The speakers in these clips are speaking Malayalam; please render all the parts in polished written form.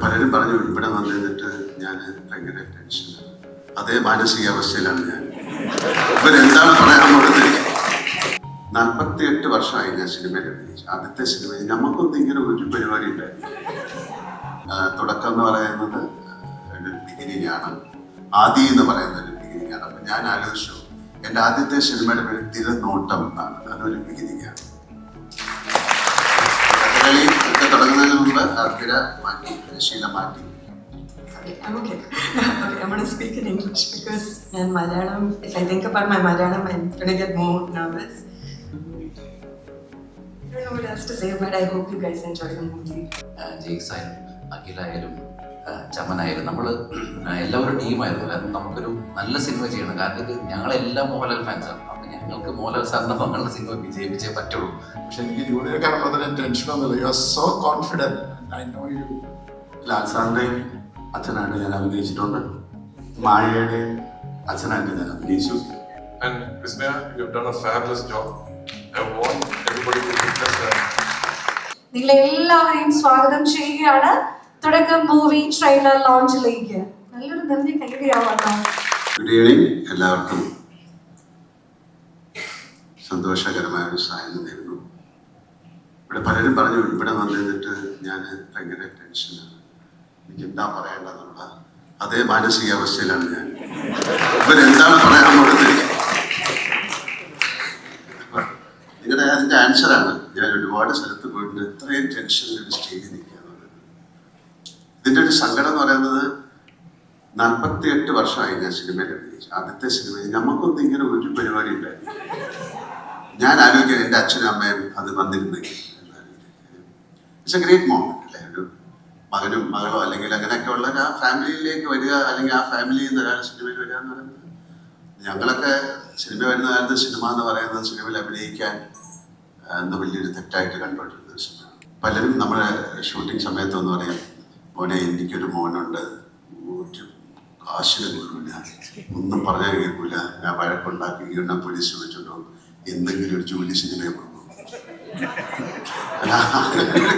പലരും പറഞ്ഞു ഇവിടെ വന്നിട്ട് ഞാൻ ഭയങ്കര ടെൻഷനാണ്. അതേ മാനസികാവസ്ഥയിലാണ് ഞാൻ. ഇവരെന്താണ് പറയാൻ പോകുന്നത്? 48 വർഷമായി ഞാൻ സിനിമയിൽ അഭിനയിച്ചു. ആദ്യത്തെ സിനിമയിൽ നമുക്കൊന്നും ഇങ്ങനെ ഒരു പരിപാടി ഉണ്ടായിരുന്നു. തുടക്കം എന്ന് പറയുന്നത് ഒരു ബിഗിനിങ് ആണ്, ആദി എന്ന് പറയുന്ന ഒരു ബിഗിനിങ് ആണ്. അപ്പൊ ഞാൻ ആലോചിച്ചു, എൻ്റെ ആദ്യത്തെ സിനിമയുടെ പേര് തിരനോട്ടം എന്നാണ്. അതൊരു ബിഗിനിങ് ആണ്. കഥകളി ഒക്കെ തുടങ്ങുന്നതിന് മുമ്പ് തിര മാറ്റി, ശീല മാറ്റി. I'm okay. I'm going to speak in English because in Malayalam, if I think about my Malayalam, I'm going to get more nervous. I don't know what else to say, but I hope you guys enjoy the movie. ജെയ്സായാലും അഖിലായാലും ചമനായാലും നമ്മൾ എല്ലാവരും ടീമായിരുന്നു. കാരണം നമുക്കൊരു നല്ല സിനിമ ചെയ്യണം. കാരണം ഇത് ഞങ്ങളെല്ലാം മോഹൻലാൽ ഫാൻസാണ്. അപ്പം ഞങ്ങൾക്ക് മോഹൻലാൽ സാറിൻ്റെ മകളുടെ സിനിമ വിജയിപ്പിച്ചേ പറ്റുള്ളൂ. പക്ഷെ എനിക്ക് ജൂനിയർ കാണുമ്പോൾ ടെൻഷനൊന്നുമില്ല. You are so confident. I know you. Lal സാറിൻ്റെയും അച്ഛനായിട്ട് ഞാൻ അഭിനയിച്ചിട്ടുണ്ട്. മായയുടെയും അച്ഛനായിട്ട് ഞാൻ അഭിനയിച്ചു. And Vismaya, you've done a fabulous job. I want everybody to witness that. നിങ്ങളെ എല്ലാവരെയും സ്വാഗതം ചെയ്യുകയാണ് തുടക്കം മൂവി ട്രെയിലർ ലോഞ്ചിലേക്ക്. നല്ലൊരു നന്ദി കൈകയാവാട്ടോ. Good evening. എല്ലാവർക്കും സന്തോഷകരമായ ഒരു സായം നേരുന്നു. പലരും പറഞ്ഞു ഇവിടെ വന്നിട്ട് ഞാൻ ഭയങ്കര ടെൻഷനാണ്, എനിക്ക് എന്താ പറയേണ്ടതെന്നുള്ള അതേ മാനസികാവസ്ഥയിലാണ് ഞാൻ. ഇവരെന്താണ് പറയാൻ പോകുന്നത്? നിങ്ങളുടെ അതിൻ്റെ ആൻസറാണ്. ഞാൻ ഒരുപാട് സ്ഥലത്ത് പോയിട്ട് ഇത്രയും ടെൻഷനിൽ ഒരു സ്റ്റേജിൽ നിൽക്കുക എന്നുള്ളത്. ഇതിൻ്റെ ഒരു സങ്കടം എന്ന് പറയുന്നത് 48 വർഷമായി ഞാൻ സിനിമയിൽ അഭിനയിച്ചു. ആദ്യത്തെ സിനിമയിൽ നമുക്കൊന്നും ഇങ്ങനെ ഒരു പരിപാടി ഉണ്ടായിരുന്നു. ഞാൻ ആലോചിക്കാൻ എൻ്റെ അച്ഛനും അമ്മയും അത് വന്നിരുന്നെങ്കിൽ. ഇറ്റ്സ് എ ഗ്രേറ്റ് മോമെന്റ് അല്ലേ? ഒരു മകനും മകളോ അല്ലെങ്കിൽ അങ്ങനെയൊക്കെ ഉള്ള ആ ഫാമിലിയിലേക്ക് വരിക, അല്ലെങ്കിൽ ആ ഫാമിലിയിൽ നിന്ന് ഒരാൾ സിനിമയിൽ വരിക എന്ന് പറയുന്നത്, ഞങ്ങളൊക്കെ സിനിമ വരുന്ന കാലത്ത് സിനിമ എന്ന് പറയുന്നത് സിനിമയിൽ അഭിനയിക്കാൻ എന്തോ വലിയൊരു തെറ്റായിട്ട് കണ്ടുകൊണ്ടിരുന്ന സിനിമ. പലരും നമ്മുടെ ഷൂട്ടിംഗ് സമയത്തൊന്നും പറയാം, മോനെ എനിക്കൊരു മോനുണ്ട്, ഒരു കാശിന് കൊള്ളൂല, ഒന്നും പറഞ്ഞാൽ കേൾക്കൂല, ഞാൻ വഴക്കുണ്ടാക്കി ഇവിടെ പോലീസ് വിളിച്ചിട്ടോ എന്തെങ്കിലും ഒരു ജോലി സിനിമയെ കൊടുക്കും.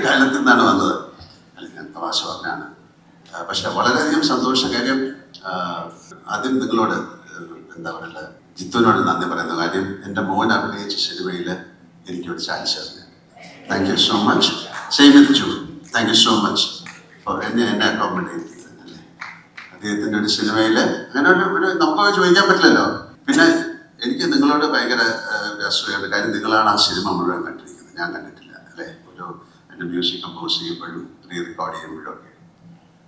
കാലത്ത് നിന്നാണ് വന്നത്. അല്ലെങ്കിൽ ഞാൻ തമാശ പറഞ്ഞാണ്. പക്ഷെ വളരെയധികം സന്തോഷം. കാര്യം ആദ്യം നിങ്ങളോട് എന്താ പറയുക, ജിത്തുവിനോട് നന്ദി പറയുന്ന കാര്യം, എൻ്റെ മോൻ അഭിനയിച്ച സിനിമയിൽ എനിക്കൊരു ചാൻസ് തന്നു. Thank you so much. Same with ജു. Thank you so much for എന്നെ അക്കോമഡേറ്റ് ചെയ്തതല്ലേ. അദ്ദേഹത്തിൻ്റെ ഒരു സിനിമയിൽ അങ്ങനെ ഒരു നമുക്ക് ചോദിക്കാൻ പറ്റില്ലല്ലോ. പിന്നെ എനിക്ക് നിങ്ങളോട് ഭയങ്കര അസൂയാണ്. കാര്യം നിങ്ങളാണ് ആ സിനിമ മുഴുവൻ കണ്ടിരിക്കുന്നത്, ഞാൻ കണ്ടിട്ടില്ല അല്ലേ. ഒരു എൻ്റെ മ്യൂസിക് കമ്പോസ് ചെയ്യുമ്പോഴും റീ റെക്കോർഡ് ചെയ്യുമ്പോഴും ഒക്കെ.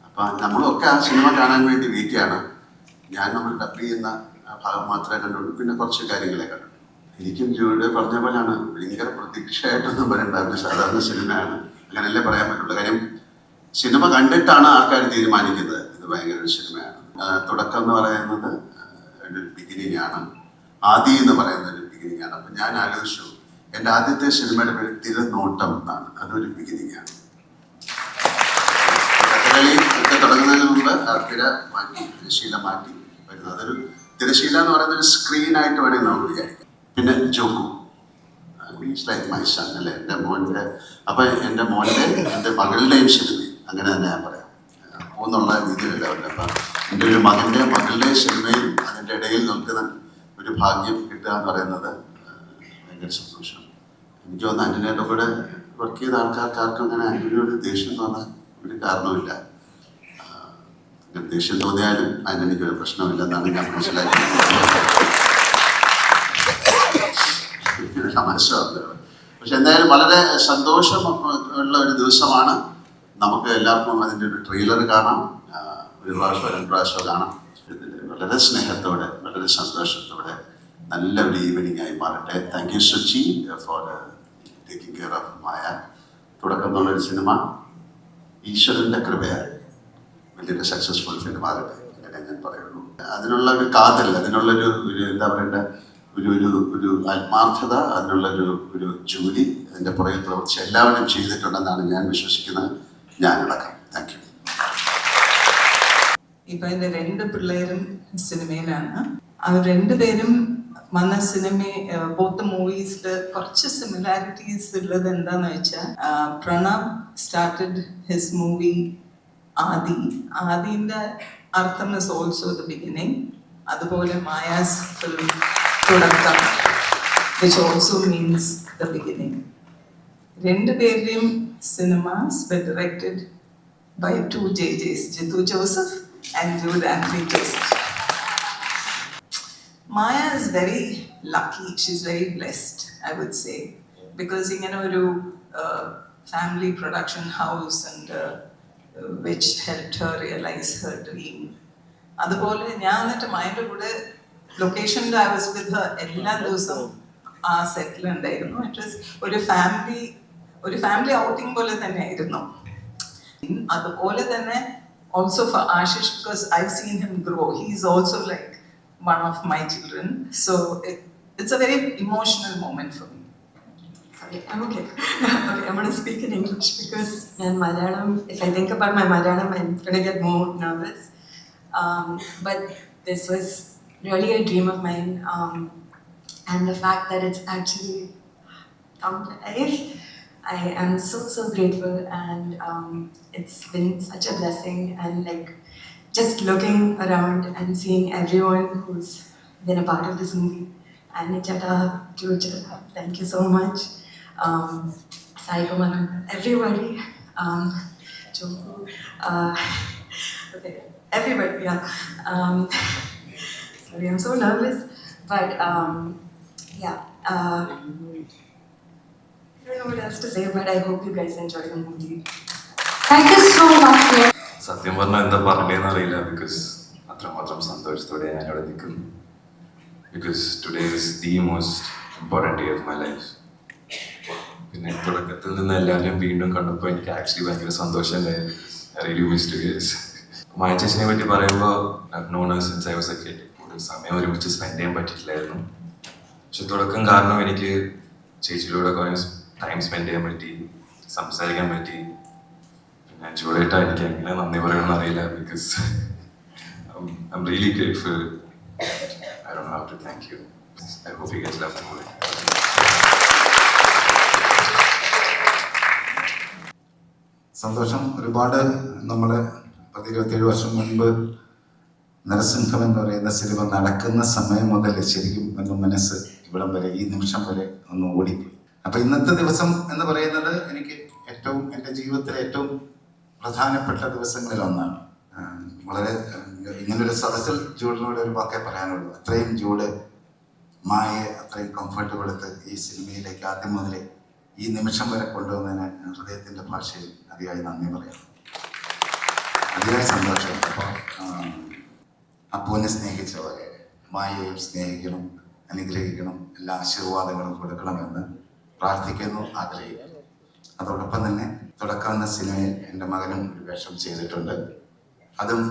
അപ്പം നമ്മളൊക്കെ ആ സിനിമ കാണാൻ വേണ്ടി വെയിറ്റ് ചെയ്യണം. ഞാൻ നമ്മൾ ഡബ് ചെയ്യുന്ന ഭാഗം മാത്രമേ കണ്ടുള്ളൂ, പിന്നെ കുറച്ച് കാര്യങ്ങളെ കണ്ടു. എനിക്കും ജോയുടെ പറഞ്ഞ പോലെയാണ്, ഭയങ്കര പ്രതീക്ഷയായിട്ടൊന്നും പറയണ്ട. ഒരു സാധാരണ സിനിമയാണ്, അങ്ങനെയല്ലേ പറയാൻ പറ്റുള്ളൂ. കാര്യം സിനിമ കണ്ടിട്ടാണ് ആൾക്കാർ തീരുമാനിക്കുന്നത് ഇത് ഭയങ്കര ഒരു സിനിമയാണ്. തുടക്കം എന്ന് പറയുന്നത് ഒരു ബിഗിനിങ് ആണ്, ആദി എന്ന് പറയുന്ന ഒരു ബിഗിനിങ് ആണ്. അപ്പം ഞാൻ ആലോചിച്ചു, എൻ്റെ ആദ്യത്തെ സിനിമയുടെ പേര് തിരനോട്ടം എന്നാണ്. അതൊരു ബിഗിനിങ് ആണ്. കഥകളി ഒക്കെ തുടങ്ങുന്നതിന് മുമ്പ് തിര മാറ്റി, തിരശീല മാറ്റി വരുന്നത്. അതൊരു തിരശീല എന്ന് പറയുന്ന ഒരു സ്ക്രീനായിട്ട് വേണമെങ്കിൽ നമുക്ക് വിചാരിക്കാം. പിന്നെ ജോക്കു മീൻസ് ലൈക്ക് മൈ സൺ അല്ലേ, എൻ്റെ മോൻ്റെ. അപ്പം എൻ്റെ മോൻ്റെ എൻ്റെ മകളുടെയും സിനിമ അങ്ങനെ തന്നെ ഞാൻ പറയാം എന്നുള്ള രീതിയിലല്ല അവരുടെ. അപ്പം എൻ്റെ ഒരു മകളുടെ സിനിമയും അതിൻ്റെ ഇടയിൽ നിൽക്കുന്ന ഒരു ഭാഗ്യം കിട്ടുക എന്ന് പറയുന്നത് ഭയങ്കര സന്തോഷം. എനിക്ക് തോന്നുന്നു ആൻ്റണിയുടെ കൂടെ വർക്ക് ചെയ്ത ആൾക്കാർക്കും അങ്ങനെ ആൻ്റണിയോട് ദേഷ്യം തോന്നാൻ ഒരു കാരണമില്ല. ദേഷ്യം തോന്നിയാലും ആൻ്റണിക്ക് ഒരു പ്രശ്നമില്ലെന്നാണ് ഞാൻ മനസ്സിലാക്കിയത്. പക്ഷെ എന്തായാലും വളരെ സന്തോഷം ഉള്ള ഒരു ദിവസമാണ്. നമുക്ക് എല്ലാവർക്കും അതിൻ്റെ ഒരു ട്രെയിലർ കാണാം, ഒരു പ്രാവശ്യമോ 2 പ്രാവശ്യമോ കാണാം. വളരെ സ്നേഹത്തോടെ, വളരെ സന്തോഷത്തോടെ നല്ല ഒരു ഈവനിങ് ആയി മാറട്ടെ. Thank you Suchi for taking care of Maya. തുടക്കം എന്നുള്ളൊരു സിനിമ ഈശ്വരൻ്റെ കൃപയാൽ വലിയൊരു സക്സസ്ഫുൾ ഫിലിം ആകട്ടെ, അങ്ങനെ ഞാൻ പറയുള്ളൂ. അതിനുള്ള ഒരു കാതൽ, അതിനുള്ളൊരു എന്താ പറയണ്ട, ഒരു ആത്മാർത്ഥത, അതിനുള്ളൊരു ജോലി അതിൻ്റെ പുറകിൽ പ്രവർത്തിച്ച് എല്ലാവരും ചെയ്തിട്ടുണ്ടെന്നാണ് ഞാൻ വിശ്വസിക്കുന്നത്. ഞാനടക്കം. Thank you. ഇപ്പൊ എൻ്റെ 2 പിള്ളേരും സിനിമയിലാണ്. അവർ 2 പേരും വന്ന സിനിമ ബോത്ത് മൂവീസിൽ കുറച്ച് സിമിലാരിറ്റീസ് ഉള്ളത് എന്താന്ന് വെച്ചാൽ, പ്രണവ് സ്റ്റാർട്ടഡ് ഹിസ് മൂവി ആദി. ആദിൻ്റെ അർത്ഥം ഇസ് ഓൾസോ ദ ബിഗിനിങ്. അതുപോലെ മായാസ് ഫിലിം തുടക്കം, which also means the beginning. രണ്ടുപേരുടെയും cinemas were directed by two JJs, Jithu Joseph and Jude Anthony Joseph. Maya is very lucky, she's very blessed, I would say, because ഇങ്ങനെ ഒരു family production house and which helped her realize her dream. അതുപോലെ ഞാൻ എന്നിട്ട് മൈൻ്റെ കൂടെ ലൊക്കേഷനിൽ I was with her എല്ലാ ദിവസവും ആ സെറ്റിൽ ഉണ്ടായിരുന്നു. ഇറ്റ് വാസ് ഒരു ഫാമിലി ഔട്ടിംഗ് പോലെ തന്നെ ആയിരുന്നു. അതുപോലെ തന്നെ also for Ashish, because I've seen him grow. He's also like one of my children. So it's a very emotional moment for me. Sorry, I'm okay. Okay, I'm going to speak in English because in Malayalam, if I think about my Malayalam, I'm going to get more nervous. But this was really a dream of mine. And the fact that it's actually come to life, I am so grateful, and it's been such a blessing. And like just looking around and seeing everyone who's been a part of this movie, and Nichata, Juchata, thank you so much. Sai Kumar, everybody, Choku, okay, everybody, yeah. Sorry, I'm so nervous, but yeah. I don't know what else to say, but I hope you guys enjoy the movie. Thank you so much. സത്യം പറഞ്ഞാൽ എന്താ പറഞ്ഞതെന്ന് അറിയില്ല. ബിക്കോസ് അത്രമാത്രം സന്തോഷത്തോടെ ഞാൻ ഇവിടെ നിൽക്കുന്നു. Because today is the most important day of my life. പിന്നെ തുടക്കത്തിൽ നിന്ന് എല്ലാവരെയും വീണ്ടും കണ്ടപ്പോൾ എനിക്ക് ആക്ച്വലി ഭയങ്കര സന്തോഷമുണ്ടായിരുന്നു. I really missed you guys. Maya ചേച്ചിനെ പറ്റി പറയുമ്പോൾ I've known her since I was a kid. ഒരു സമയം ഒരുമിച്ച് സ്പെൻഡ് ചെയ്യാൻ പറ്റിയിട്ടില്ലായിരുന്നു. പക്ഷെ തുടക്കം കാരണം എനിക്ക് ചേച്ചിയിലൂടെ കുറേ ടൈം സ്പെൻഡ് ചെയ്യാൻ പറ്റി, സംസാരിക്കാൻ പറ്റി. പിന്നെ ചൂടായിട്ടാ എനിക്ക് എങ്ങനെ നന്ദി പറയണമെന്ന് അറിയില്ല. Because I'm really grateful. I don't know how to thank you. I hope you guys love the movie. സന്തോഷം. ഒരുപാട് നമ്മൾ 27 വർഷം മുൻപ് നരസിംഹം എന്ന് പറയുന്ന സിനിമ നടക്കുന്ന സമയം മുതൽ ശരിക്കും എൻ്റെ മനസ്സ് ഇവിടം വരെ ഈ നിമിഷം വരെ ഒന്ന് ഓടിപ്പോയി. അപ്പം ഇന്നത്തെ ദിവസം എന്ന് പറയുന്നത് എനിക്ക് ഏറ്റവും എൻ്റെ ജീവിതത്തിലെ ഏറ്റവും പ്രധാനപ്പെട്ട ദിവസങ്ങളിൽ ഒന്നാണ്. വളരെ ഇങ്ങനൊരു സദസ്സിൽ ജൂഡിനോട് ഒരു വാക്കേ പറയാനുള്ളൂ. അത്രയും ജൂഡ് മായയെ അത്രയും കംഫർട്ടബിൾ എടുത്ത് ഈ സിനിമയിലേക്ക് ആദ്യം മുതലേ ഈ നിമിഷം വരെ കൊണ്ടുവന്നതിന് ഹൃദയത്തിൻ്റെ ഭാഷയിൽ അതിയായി നന്ദി പറയാം. അതിയായി സന്തോഷം. അപ്പോൾ അപ്പൂനെ സ്നേഹിച്ച പോലെ മായയെയും സ്നേഹിക്കണം, അനുഗ്രഹിക്കണം, എല്ലാ ആശീർവാദങ്ങളും കൊടുക്കണമെന്ന് പ്രാർത്ഥിക്കുന്നു, ആഗ്രഹിക്കുന്നു. അതോടൊപ്പം തന്നെ തുടക്കം എന്ന സിനിമയിൽ എൻ്റെ മകനും ഒരു വേഷം ചെയ്തിട്ടുണ്ട്. അതും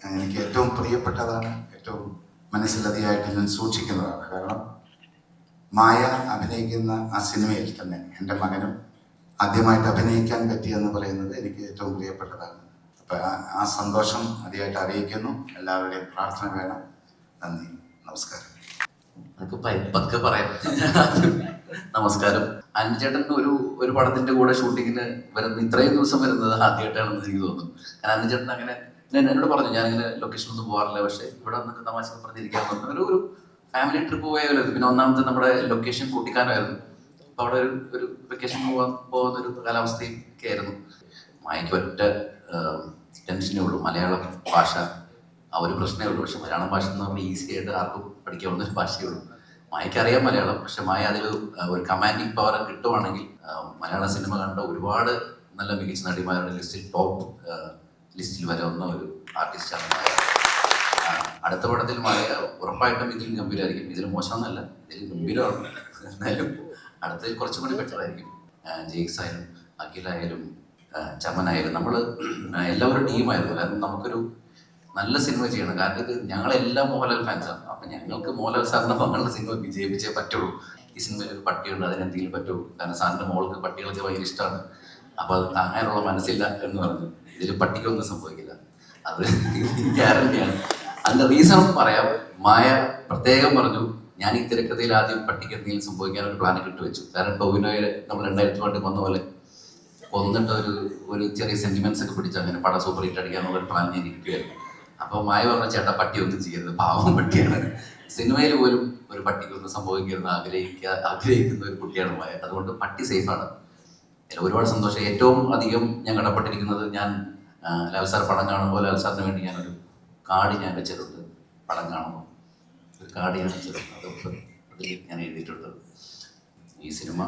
എനിക്ക് ഏറ്റവും പ്രിയപ്പെട്ടതാണ്, ഏറ്റവും മനസ്സിലധികമായിട്ട് ഞാൻ സൂക്ഷിക്കുന്നതാണ്. കാരണം മായ അഭിനയിക്കുന്ന ആ സിനിമയിൽ തന്നെ എൻ്റെ മകനും ആദ്യമായിട്ട് അഭിനയിക്കാൻ പറ്റിയെന്ന് പറയുന്നത് എനിക്ക് ഏറ്റവും പ്രിയപ്പെട്ടതാണ്. അപ്പം ആ സന്തോഷം അതിയായിട്ട് അറിയിക്കുന്നു. എല്ലാവരുടെയും പ്രാർത്ഥന വേണം. നന്ദി, നമസ്കാരം. നമുക്ക് പതുക്കെ പറയാം. നമസ്കാരം. അഞ്ചേട്ടൻ ഒരു പടത്തിന്റെ കൂടെ ഷൂട്ടിങ്ങിന് വരുന്ന ഇത്രയും ദിവസം വരുന്നത് ആദ്യമായിട്ടാണെന്ന് എനിക്ക് തോന്നുന്നു. കാരണം അഞ്ചേട്ടൻ അങ്ങനെ എന്നോട് പറഞ്ഞു, ഞാനിങ്ങനെ ലൊക്കേഷനൊന്നും പോകാറില്ല, പക്ഷെ ഇവിടെ വന്നിട്ട് തമാശ പറഞ്ഞിരിക്കാൻ പറഞ്ഞു. ഒരു ഫാമിലി ട്രിപ്പ് പോയാലും. പിന്നെ ഒന്നാമത്തെ നമ്മുടെ ലൊക്കേഷൻ കൂട്ടിക്കാനായിരുന്നു. അപ്പോൾ അവിടെ ഒരു വെക്കേഷൻ പോകുന്നൊരു കാലാവസ്ഥയും ഒക്കെ ആയിരുന്നു. മായയ്ക്ക് ഒറ്റ ടെൻഷനേ ഉള്ളൂ, മലയാളം ഭാഷ. ആ ഒരു പ്രശ്നമേ ഉള്ളൂ. പക്ഷെ മലയാളം ഭാഷ എന്ന് പറഞ്ഞാൽ ഈസി ആയിട്ട് ആർക്കും പഠിക്കാവുന്ന ഒരു ഭാഷയേ ഉള്ളൂ. മായയ്ക്ക് അറിയാം മലയാളം, പക്ഷെ മായ അതിൽ ഒരു കമാൻഡിങ് പവർ കിട്ടുവാണെങ്കിൽ മലയാള സിനിമ കണ്ട ഒരുപാട് നല്ല മികച്ച നടിമാരുടെ ലിസ്റ്റിൽ ടോപ്പ് ലിസ്റ്റിൽ വരുന്ന ഒരു ആർട്ടിസ്റ്റാണ് മായ. അടുത്ത പടത്തിൽ മായ ഉറപ്പായിട്ടും ഇതിൽ ഗംഭീരമായിരിക്കും. ഇതിൽ മോശമെന്നല്ല, ഇതിൽ ഗംഭീരമാണ്. എന്നാലും അടുത്തതിൽ കുറച്ചും കൂടി ബെറ്റർ ആയിരിക്കും. ജെയ്ക്സ് ആയാലും അഖിലായാലും ചമനായാലും നമ്മൾ എല്ലാവരും ടീമായിരുന്നു. കാരണം നമുക്കൊരു നല്ല സിനിമ ചെയ്യണം. കാരണം ഇത് ഞങ്ങളെല്ലാം മോഹൻലാൽ ഫാൻസാണ്. അപ്പം ഞങ്ങൾക്ക് മോഹൻലാൽ സാറിൻ്റെ മകളുടെ സിനിമ വിജയിപ്പിച്ചേ പറ്റുള്ളൂ. ഈ സിനിമയിൽ ഒരു പട്ടിയുണ്ട്, അതിനെന്തെങ്കിലും പറ്റുള്ളൂ. കാരണം സാറിൻ്റെ മോൾക്ക് പട്ടികൾക്ക് ഭയങ്കര ഇഷ്ടമാണ്. അപ്പോൾ അത് താങ്ങാനുള്ള മനസ്സില്ല എന്ന് പറഞ്ഞു. ഇതിൽ പട്ടിക്കൊന്നും സംഭവിക്കില്ല, അത് ഗ്യാരണ്ടിയാണ്. അതിൻ്റെ റീസൺ പറയാം. മായ പ്രത്യേകം പറഞ്ഞു, ഞാൻ ഈ തിരക്കഥയിൽ ആദ്യം പട്ടിക്ക് എന്തെങ്കിലും സംഭവിക്കാൻ ഒരു പ്ലാൻ ഇട്ട് വെച്ചു. കാരണം ടോവിനോയെ നമ്മൾ 2002 വന്ന പോലെ കൊന്നിട്ട് ഒരു ചെറിയ സെന്റിമെന്റ്സ് ഒക്കെ പിടിച്ച് അങ്ങനെ പടം സൂപ്പർ ഹിറ്റ് അടിക്കാന്നുള്ള ഒരു പ്ലാൻ ഞാൻ ഇരിക്കുകയായിരുന്നു. അപ്പോൾ മായ പറഞ്ഞ ചേട്ടാ പട്ടി ഒന്നും ചെയ്യരുത്, പാവം പട്ടിയാണ്. സിനിമയിൽ പോലും ഒരു പട്ടിക്കൊന്നും സംഭവിക്കരുത് ആഗ്രഹിക്കുന്ന ഒരു കുട്ടിയാണ് മായ. അതുകൊണ്ട് പട്ടി സേഫാണ്. ഒരുപാട് സന്തോഷം. ഏറ്റവും അധികം ഞാൻ കടപ്പെട്ടിരിക്കുന്നത് ഞാൻ ലാൽ സാർ പടം കാണുമ്പോൾ ലാൽ സാറിന് വേണ്ടി ഞാനൊരു കാർഡ് ഞാൻ വെച്ചിട്ടുണ്ട്. പടം കാണുമ്പോൾ ഒരു കാർഡ് ഞാൻ വെച്ചിട്ടുണ്ട്. അതൊക്കെ അതിൽ ഞാൻ എഴുതിയിട്ടുണ്ട്. ഈ സിനിമ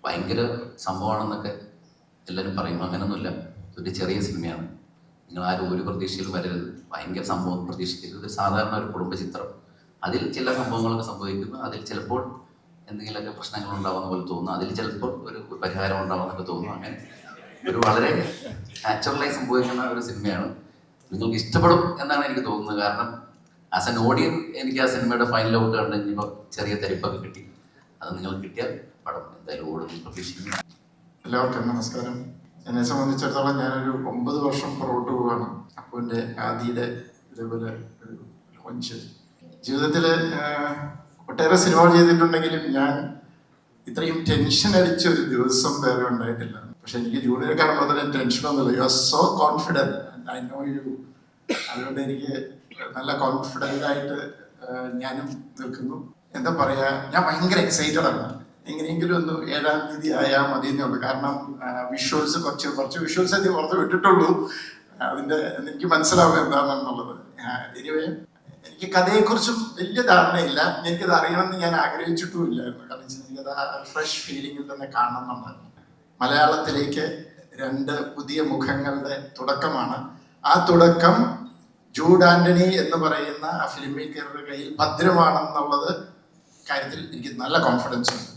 ഭയങ്കര സംഭവമാണെന്നൊക്കെ എല്ലാവരും പറയും. അങ്ങനെയൊന്നുമില്ല. ഒരു ചെറിയ സിനിമയാണ്. നിങ്ങൾ ആരും ഒരു പ്രതീക്ഷയിൽ വരരുത്. ഭയങ്കര സംഭവം പ്രതീക്ഷിക്കരുത്. ഇത് സാധാരണ ഒരു കുടുംബ ചിത്രം. അതിൽ ചില സംഭവങ്ങളൊക്കെ സംഭവിക്കുന്നു. അതിൽ ചിലപ്പോൾ എന്തെങ്കിലുമൊക്കെ പ്രശ്നങ്ങൾ ഉണ്ടാവുന്ന പോലെ തോന്നുന്നു. അതിൽ ചിലപ്പോൾ ഒരു പരിഹാരം ഉണ്ടാവുന്നൊക്കെ തോന്നുന്നു. അങ്ങനെ ഒരു വളരെ നാച്ചുറലായി സംഭവിക്കുന്ന ഒരു സിനിമയാണ്. നിങ്ങൾക്ക് ഇഷ്ടപ്പെടും എന്നാണ് എനിക്ക് തോന്നുന്നത്. കാരണം ആസ് എൻ ഓഡിയൻ എനിക്ക് ആ സിനിമയുടെ ഫൈനൽ ഔട്ട് കണ്ടു കഴിഞ്ഞപ്പോൾ ചെറിയ തരിപ്പൊക്കെ കിട്ടി. അത് നിങ്ങൾക്ക് കിട്ടിയാൽ പടം എന്തായാലും ഓടും പ്രതീക്ഷിക്കുന്നു. എല്ലാവർക്കും നമസ്കാരം. എന്നെ സംബന്ധിച്ചിടത്തോളം ഞാനൊരു 9 വർഷം പുറകോട്ട് പോവുകയാണ്. അപ്പോൾ എൻ്റെ ആദിയുടെ ഇതേപോലെ ഒരു ലോഞ്ച് ജീവിതത്തിൽ ഒട്ടേറെ സിനിമകൾ ചെയ്തിട്ടുണ്ടെങ്കിലും ഞാൻ ഇത്രയും ടെൻഷൻ അടിച്ച ഒരു ദിവസം വേറെ ഉണ്ടായിട്ടില്ല. പക്ഷെ എനിക്ക് ജൂനിയർ കാണുമ്പോൾ തന്നെ ടെൻഷനൊന്നുമില്ല. You are so confident, I know you. അതുകൊണ്ട് എനിക്ക് നല്ല കോൺഫിഡൻ്റ് ആയിട്ട് ഞാനും നിൽക്കുന്നു. എന്താ പറയുക, ഞാൻ ഭയങ്കര എക്സൈറ്റഡ് ആണ്. എങ്ങനെയെങ്കിലും ഒന്ന് 7-ാം തീയതി ആയാൽ മതി എന്നുള്ളൂ. കാരണം വിഷ്വൽസ് കുറച്ച് വിഷ്വൽസ് എനിക്ക് പുറത്ത് വിട്ടിട്ടുള്ളൂ. അതിൻ്റെ എനിക്ക് മനസ്സിലാവും എന്താണെന്നുള്ളത്. എനിവേ എനിക്ക് കഥയെക്കുറിച്ചും വലിയ ധാരണയില്ല. എനിക്കത് അറിയണമെന്ന് ഞാൻ ആഗ്രഹിച്ചിട്ടും ഇല്ലായിരുന്നു. കാരണം എനിക്കത് ആ ഫ്രഷ് ഫീലിംഗിൽ തന്നെ കാണണമെന്നുണ്ടായിരുന്നു. മലയാളത്തിലേക്ക് 2 പുതിയ മുഖങ്ങളുടെ തുടക്കമാണ്. ആ തുടക്കം ജൂഡ് ആന്റണി എന്ന് പറയുന്ന ആ ഫിലിം മേക്കറുടെ കയ്യിൽ ഭദ്രമാണെന്നുള്ളത് കാര്യത്തിൽ എനിക്ക് നല്ല കോൺഫിഡൻസ് ഉണ്ട്.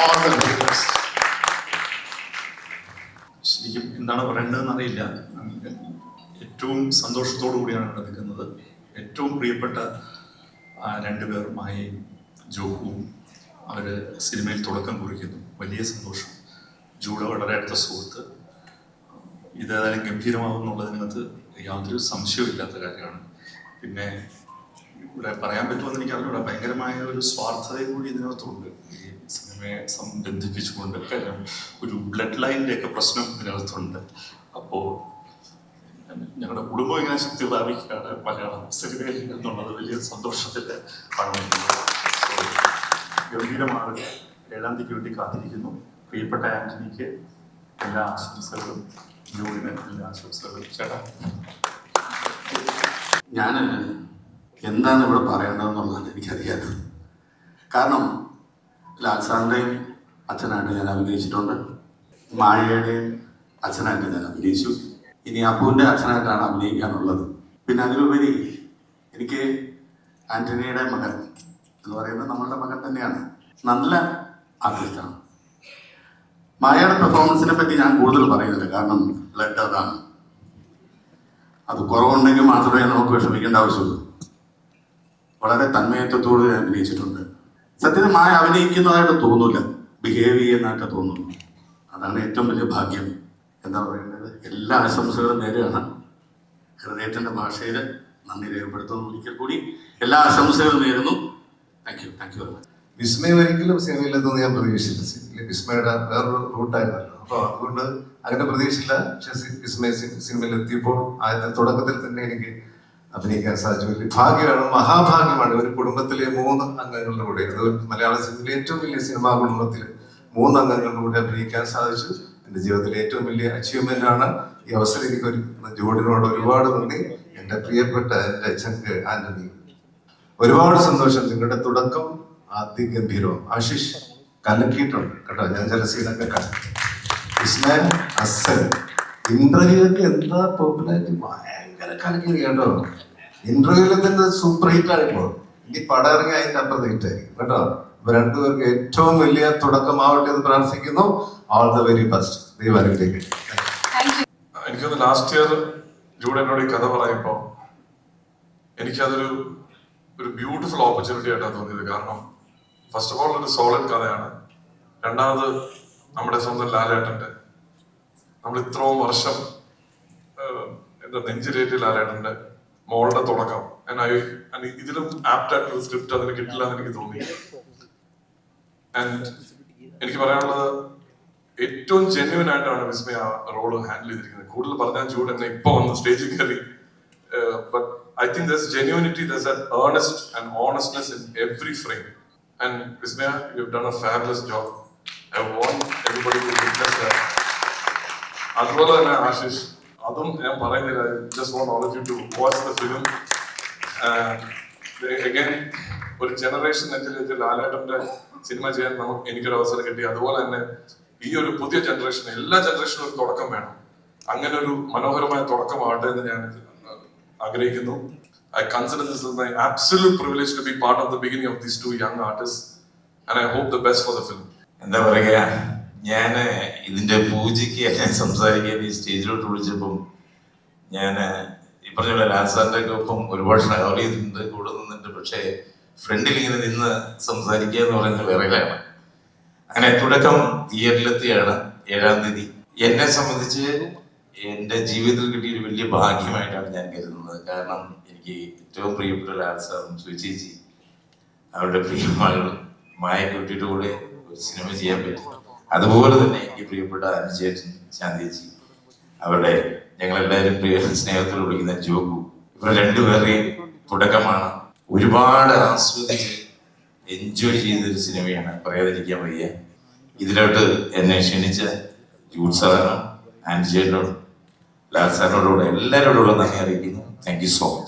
All the very best. ശരിക്കും എന്താണ് പറയേണ്ടതെന്ന് അറിയില്ല. ഏറ്റവും സന്തോഷത്തോടു കൂടിയാണ് ഇവിടെ നിൽക്കുന്നത്. ഏറ്റവും പ്രിയപ്പെട്ട 2 പേർ മായയും ജോഹുവും അവർ സിനിമയിൽ തുടക്കം കുറിക്കുന്നു. വലിയ സന്തോഷം. ജൂഡ വളരെ അടുത്ത സുഹൃത്ത്. ഇതേതായാലും ഗംഭീരമാകും എന്നുള്ളതിനകത്ത് യാതൊരു സംശയവും ഇല്ലാത്ത കാര്യമാണ്. പിന്നെ ഇവിടെ പറയാൻ പറ്റുമെന്ന് എനിക്ക് അറിഞ്ഞൂടാ. ഭയങ്കരമായ ഒരു സ്വാർത്ഥതയും കൂടി ഇതിനകത്തുണ്ട് ഈ സിനിമയെ ബന്ധിപ്പിച്ചുകൊണ്ട്. കാര്യം ഒരു ബ്ലഡ് ലൈനിൻ്റെ ഒക്കെ പ്രശ്നം ഇതിനകത്തുണ്ട്. അപ്പോൾ ഞങ്ങളുടെ കുടുംബം ഇങ്ങനെ ശക്തി പ്രാപിക്കുകയാണ് മലയാളം സിനിമയിൽ എന്നുള്ളത് വലിയ സന്തോഷത്തിൻ്റെ പടമാണ്. ഗംഭീരമാണ്. 7-ാം തീയതിക്ക് വേണ്ടി കാത്തിരിക്കുന്നു. പ്രിയപ്പെട്ട ആന്റണിക്ക് എല്ലാ ആശംസകളും, ജൂഡിന് എല്ലാ ആശംസകളും. ചേട്ടാ, ഞാൻ എന്താണ് ഇവിടെ പറയേണ്ടതെന്നുള്ളതാണ് എനിക്കറിയാത്തത്. കാരണം ലാൽ സാറിൻ്റെയും അച്ഛനായിട്ട് ഞാൻ അഭിനയിച്ചിട്ടുണ്ട്. മായയുടെയും അച്ഛനായിട്ട് ഞാൻ അഭിനയിച്ചു. ഇനി അപ്പുവിൻ്റെ അച്ഛനായിട്ടാണ് അഭിനയിക്കാനുള്ളത്. പിന്നെ അതിലുപരി എനിക്ക് ആന്റണിയുടെ മകൻ എന്ന് പറയുന്നത് നമ്മളുടെ മകൻ തന്നെയാണ്. നല്ല ആർട്ടിസ്റ്റാണ്. മായയുടെ പെർഫോമൻസിനെ പറ്റി ഞാൻ കൂടുതൽ പറയുന്നില്ല. കാരണം ബ്ലഡ് അതാണ്. അത് കുറവുണ്ടെങ്കിൽ മാത്രമേ നമുക്ക് വിഷമിക്കേണ്ട ആവശ്യമുള്ളൂ. വളരെ തന്മയത്വത്തോട് ഞാൻ അഭിനയിച്ചിട്ടുണ്ട്. സത്യത്തിൽ മായ അഭിനയിക്കുന്നതായിട്ട് തോന്നില്ല, ബിഹേവ് ചെയ്യുന്നതായിട്ട് തോന്നുന്നു. അതാണ് ഏറ്റവും വലിയ ഭാഗ്യം. എന്താ പറയേണ്ടത്, എല്ലാ ആശംസകളും നേരെയാണ്. ഹൃദയത്തിൻ്റെ ഭാഷയിൽ നന്ദി രേഖപ്പെടുത്തുന്നു. ഒരിക്കൽ കൂടി എല്ലാ ആശംസകളും നേരുന്നു. Thank you very much. Vismaya ഒരിക്കലും സിനിമയിലെത്തുമെന്ന് ഞാൻ പ്രതീക്ഷിച്ചില്ല. വിസ്മയുടെ വേറൊരു റൂട്ടായിരുന്നല്ലോ. അപ്പോൾ അതുകൊണ്ട് അങ്ങനെ പ്രതീക്ഷിച്ചില്ല. പക്ഷെ വിസ്മയ സിനിമയിൽ എത്തിയപ്പോൾ ആദ്യത്തെ തുടക്കത്തിൽ തന്നെ എനിക്ക് അഭിനയിക്കാൻ സാധിച്ചു. വലിയ ഭാഗ്യമാണ്, മഹാഭാഗ്യമാണ്. ഒരു കുടുംബത്തിലെ 3 അംഗങ്ങളുടെ കൂടെ, അത് മലയാള സിനിമയിലെ ഏറ്റവും വലിയ സിനിമാ കുടുംബത്തിൽ 3 അംഗങ്ങളുടെ കൂടെ അഭിനയിക്കാൻ സാധിച്ചു. എൻ്റെ ജീവിതത്തിലെ ഏറ്റവും വലിയ അച്ചീവ്മെന്റ് ആണ്. ഈ അവസരം എനിക്ക് ജോഡിനോട് ഒരുപാട് നന്ദി. എൻ്റെ പ്രിയപ്പെട്ട എൻ്റെ ചങ്ക് ആന്റണി, ഒരുപാട് സന്തോഷം. നിങ്ങളുടെ തുടക്കം അതിഗംഭീരവും. ആശിഷ് കലക്കിയിട്ടുണ്ട് കേട്ടോ. ഞാൻ ചില സീനൊക്കെ കണ്ടു. വിസ്മയ അസൽ. ഇന്റർവ്യൂലൊക്കെ എന്താ പോപ്പുലാരിറ്റി, ഭയങ്കര കലക്കി കേട്ടോ. ഇന്റർവ്യൂവിൽ തന്നെ സൂപ്പർ ഹിറ്റ് ആയിപ്പോൾ. ഇനി പടം ഇറങ്ങി അതിൻ്റെ അപ്പുറത്ത് ഹിറ്റ് ആയി കേട്ടോ. ഇവർ 2 പേർക്ക് ഏറ്റവും വലിയ തുടക്കമാവട്ടെ എന്ന് പ്രാർത്ഥിക്കുന്നു. All the very best. ദൈവം അനുഗ്രഹിക്കട്ടെ. എനിക്കൊന്ന് ലാസ്റ്റ് ഇയർ ജൂഡ് എന്നോട് ഈ കഥ പറയുമ്പോൾ എനിക്കതൊരു ബ്യൂട്ടിഫുൾ ഓപ്പർച്യൂണിറ്റി ആയിട്ടാണ് തോന്നിയത്. കാരണം ഫസ്റ്റ് ഓഫ് ഓൾ ഒരു സോളിഡ് കഥയാണ്. രണ്ടാമത് നമ്മുടെ സ്വന്തം ലാലേട്ടൻ്റെ, നമ്മൾ ഇത്രയും വർഷം എന്താ നെഞ്ചിലേറ്റ് ലാലേട്ടൻ്റെ മോളുടെ തുടക്കം. ഇതിലും ആപ്റ്റ് ആയിട്ടുള്ള സ്ക്രിപ്റ്റ് അതിന് കിട്ടില്ല എന്ന് എനിക്ക് തോന്നി. ആൻഡ് എനിക്ക് പറയാനുള്ളത്, ഏറ്റവും ജെന്യുവൻ ആയിട്ടാണ് വിസ്മയ ആ റോള് ഹാൻഡിൽ ചെയ്തിരിക്കുന്നത്. കൂടുതൽ പറഞ്ഞാൽ ജൂഡ് എന്നെ ഇപ്പൊ വന്ന് സ്റ്റേജിൽ കയറി. But I think there's genuinity, there's that earnest and honestness in every frame. And Vismaya, you've done a fabulous job. I want everybody to witness that. അതുപോലെ തന്നെ ആശിഷ്, അതും ഞാൻ പറയുന്നില്ല, just want all of you to watch the film. Again, ഒരു ജനറേഷൻ നെഞ്ചിലേക്ക് ലാലേട്ടന്റെ സിനിമ ചെയ്യാൻ എനിക്കൊരു അവസരം കിട്ടി. അതുപോലെ തന്നെ ഈ ഒരു പുതിയ ജനറേഷൻ, എല്ലാ ജനറേഷനും ഒരു തുടക്കം വേണം. അങ്ങനെ ഒരു മനോഹരമായ തുടക്കമാവട്ടെ എന്ന് ഞാൻ ആഗ്രഹിക്കുന്നു. I consider this as my absolute privilege to be part of the beginning of these two young artists, and I hope the best for the film. എന്താ പറയുക, ഞാൻ ഇതിന്റെ പൂജയ്ക്ക് എന്നെ സംസാരിക്കാൻ ഈ സ്റ്റേജിലോട്ട് വിളിച്ചപ്പം ഞാൻ ഈ പറഞ്ഞ പോലെ ലാൽ സാറിന്റെ ഒപ്പം ഒരുപാട് ട്രാവൽ ചെയ്തിട്ടുണ്ട്, കൂടെ നിന്നിട്ട്. പക്ഷേ ഫ്രണ്ടിൽ ഇങ്ങനെ നിന്ന് സംസാരിക്കുക എന്ന് പറയുന്നത് വേറെയാണ്. അങ്ങനെ തുടക്കം തിയേറ്ററിലെത്തിയാണ് 7-ാം തീയതി. എന്നെ സംബന്ധിച്ച് എൻ്റെ ജീവിതത്തിൽ കിട്ടിയ ഒരു വലിയ ഭാഗ്യമായിട്ടാണ് ഞാൻ കരുതുന്നത്. കാരണം എനിക്ക് ഏറ്റവും പ്രിയപ്പെട്ട ലാൽ സാറും സുചേച്ചി, അവരുടെ പ്രിയമാളും മായക്കുട്ടിയുടെ കൂടെ ഒരു സിനിമ ചെയ്യാൻ പറ്റി. അതുപോലെ തന്നെ എനിക്ക് പ്രിയപ്പെട്ട അനുചേട്ടൻ, ശാന്തിച്ചി, അവരുടെ ഞങ്ങളെല്ലാവരും പ്രിയ സ്നേഹത്തോട് വിളിക്കുന്ന ജോഗു, ഇവർ രണ്ടുപേരുടെയും തുടക്കമാണ്. ഒരുപാട് ആസ്വദിച്ച് എൻജോയ് ചെയ്തൊരു സിനിമയാണ്, പറയാതിരിക്കാൻ വയ്യ. ഇതിലോട്ട് എന്നെ ക്ഷണിച്ച ജൂഡ് സാറിനും ആൻഡ് ചേട്ടനോടും ലാൽ സാറിനോടുകൂടെ എല്ലാവരോടുള്ള നന്ദി അറിയിക്കുന്നു. Thank you so much.